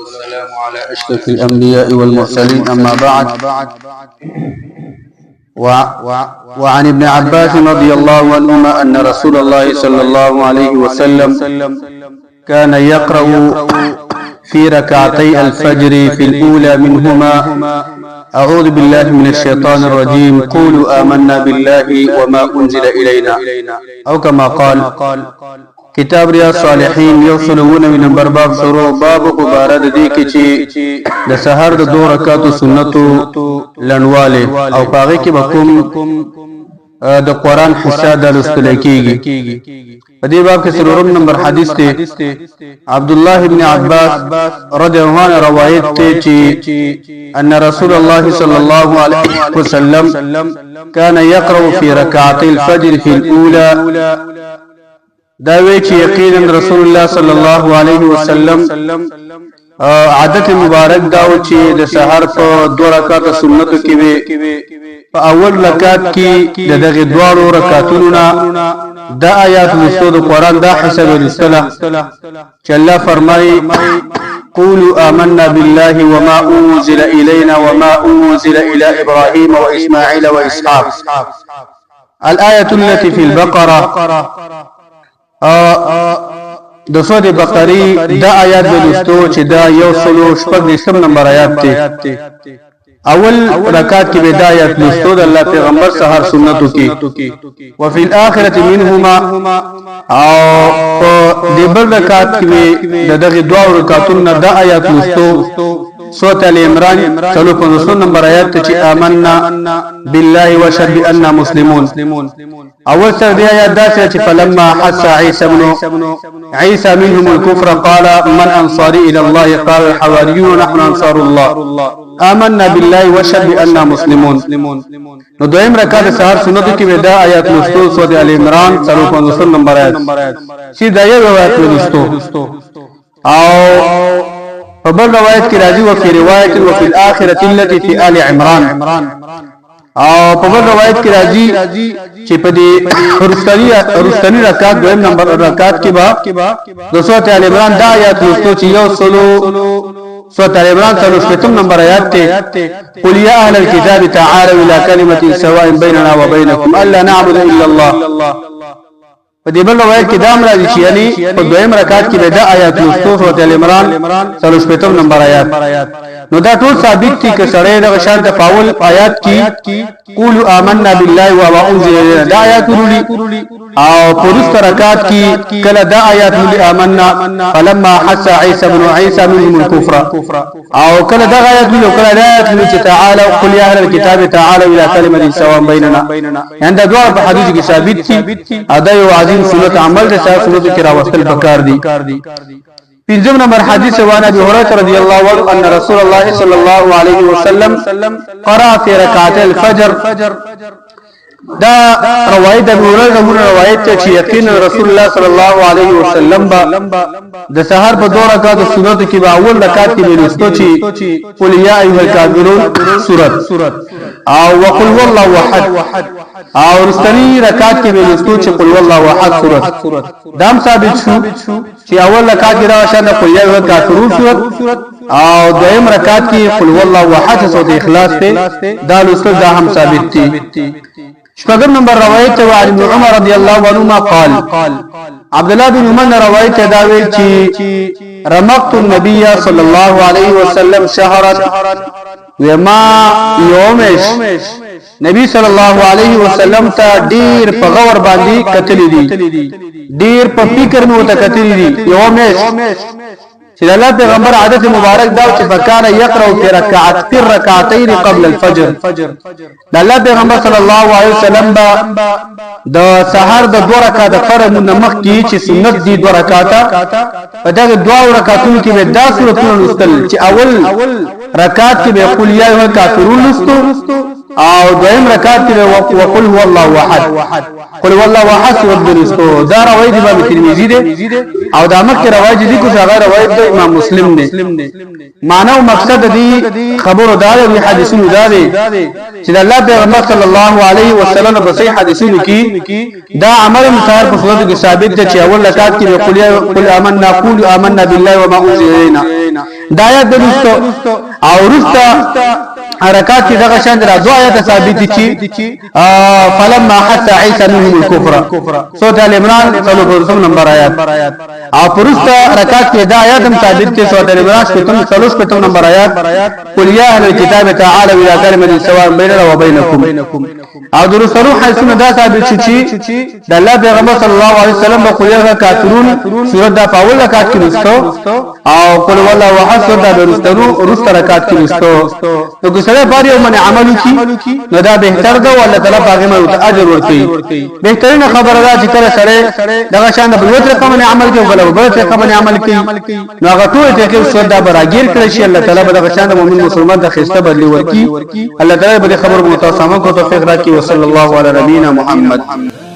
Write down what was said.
والسلام على أشرف الأنبياء والمرسلين أما بعد وعن ابن عباس رضي الله عنهما أن رسول الله صلى الله عليه وسلم كان يقرأ في ركعتي الفجر في الأولى منهما أعوذ بالله من الشيطان الرجيم قولوا آمنا بالله وما أنزل إلينا أو كما قال. کتاب ریاض صالحین یو سلوونه من نمبر باب شروع باب عبارت دی کی چی د سحر د 2 رکعاتو سنتو لنواله او پاغه کې بکوم د قران حصہ د لستل کیږي. په دې باب کې سلورم نمبر حدیث ته عبد الله ابن عباس رضی الله عنه روایت ته چې ان رسول الله صلی الله علیه وسلم كان يقرأ في ركعتي الفجر في الاولى دا وی چې یقینا رسول الله صلی الله علیه وسلم عادت مبارک داو چې د سحر په 2 رکعات سنت کې وي. په اول رکعت کې د دغه 2 رکعاتونو دا آیات لوستو د قران دا حسب الاصطلاح چې الله فرمایي قولوا آمنا بالله وما أنزل إلينا وما أنزل إلى إبراهيم وإسماعيل وإسحاق. الآية التي في البقرة د سورة بقري دا آیات بلستو چې دا یو سلو شپږ نمبر آیات ته اول رکعت کې به دا آیات لستو د الله پیغمبر سحر سنتو کې وفي الآخرة منهما او د بل رکعت کې د دغه 2 رکعاتونو دا آیات لستو سورة آل عمران 35 نمبر آیات ته چې آمنا بالله وشهد بأننا مسلمون. اول سر دی آیات دا چې فلما حس عيسى منهم الكفر قال من انصاري الى الله قال الحواريون نحن انصار الله آمنا بالله وشهد بأننا مسلمون. نو دویم رکعت سحر سنتو کې دا آیات لستو سورة آل عمران 35 نمبر آیات چې دا یو آیات لستو او فبل روایت کی راضی وفي روایت وفي الآخرة التي في آل عمران او په بل روایت کې راځي چې په دې رستنی رکعت دویم نمبر رکعت کې با د سورۃ آل عمران دا آیات لوستو چې یو سلو سورۃ آل عمران 38 نمبر آیات ته قل يا اهل الكتاب تعالوا الى كلمة سواء بيننا وبينكم الا نعبد الا الله. په دې بل روایت کې دا راځي چې یعنی په دویم رکعت کې به دا آیات لوستو سورۃ آل عمران 38 نمبر آیات. نو دا ټول ثابت دي چې سره د شان تفاول آیات کې قولوا آمنا بالله وما انزل الينا دا آیات ورولي او پرست رکعات کې کله دا آیات ولي آمنا فلما حس عيسى منهم الكفر او کله دا آیات ولي کله دا آیات ولي چې تعالى قل يا اهل الكتاب تعالوا الى كلمة سواء بيننا يعني دا دوه په حدیث کې ثابت دي ادا یو عظیم سنت عمل د سنت کې راوستل پکار دي. پنځم نمبر حدیث وان ابي هريره رضي الله عنه ان رسول الله صلى الله عليه وسلم قرأ في ركعتي الفجر. دا روایت ابو هريره روایت ته چې یقینا رسول الله صلی الله علیه وسلم د سحر په 2 رکعات سنت کې به اول رکعت کې لوستو چې قل یا ایها الکافرون سورۃ او وقل والله احد او رستنی رکعت کې لوستو چې قل والله احد سورۃ. دام ثابت شو چې اول رکعت کې راشه نه قل یا ایها الکافرون سورۃ او دویم رکعت کې قل والله احد سورۃ اخلاص ته دا لوستل دا هم ثابت دي. شپږم نمبر روایت عن ابن عمر رضی الله عنهما قال عبد الله بن عمر روایت دا ویل چې رمقت النبي صلى الله عليه وسلم شهرا وما يومش نبی صلی الله علیه وسلم ته ډیر په غور باندې کتلی دي ډیر په فکر مو ته کتلی دي یومش چې الله پیغمبر عادت مبارک دا چې فکان یقرأ فی رکعتین قبل الفجر. الله پیغمبر صلی الله علیه وسلم د سحر د 2 رکعات فرض نمخ کی چې سنت دي 2 رکعات په دغه 2 رکعاتونو کې به دا سورته لوستل چې اول رکعات کې به قل یا ایها الکافرون لوستو او دویم رکعت کې وقل هو الله احد قل والله احد ورستو. دا روایت امام ترمذی دی او دا مکه روایت دي کو څنګه روایت د امام مسلم دی. معنی او مقصد دی خبرو دا دی حدیثونو دا دی چې الله پیغمبر صلی الله علیه وسلم په صحیح حدیثونو کې دا عمل مثال په صورت کې ثابت دی چې اول رکعت کې قل آمنا بالله وما انزل الینا دا آیات دلستو او رستا حرکات کی دغه شان را دو آیات ثابت دي فلما حتى عيسى منهم الكفر سورۃ ال عمران 3 نمبر آیات او پرستا حرکات کی دا آیات هم ثابت دي سورۃ ال عمران 3 نمبر آیات قل يا اهل الكتاب تعالوا الى كلمة سواء بيننا وبينكم او درسلو حیثونه دا ثابت شي چې د الله پیغمبر صلی الله علیه وسلم په قوله کافرون سورۃ دا پاول رکعت کې رسو او قل والله احد دا درسترو رست رکعت کې رسو نو که سره پاره من عمل کی نو دا بهتر ده او الله تعالی پاګه مې اجر ورکړي بهترین خبره ده چې کله سره دغه شان د بلوت رقم عمل کوي او بلوت رقم عمل کوي نو هغه ټول ته کې سورۃ دا براګیر کړی شي الله تعالی به دغه شان د مؤمن مسلمان د خسته بدلی ورکړي الله تعالی به خبر مو تاسو سم کو توفیق راکړي وصلی الله علی نبینا محمد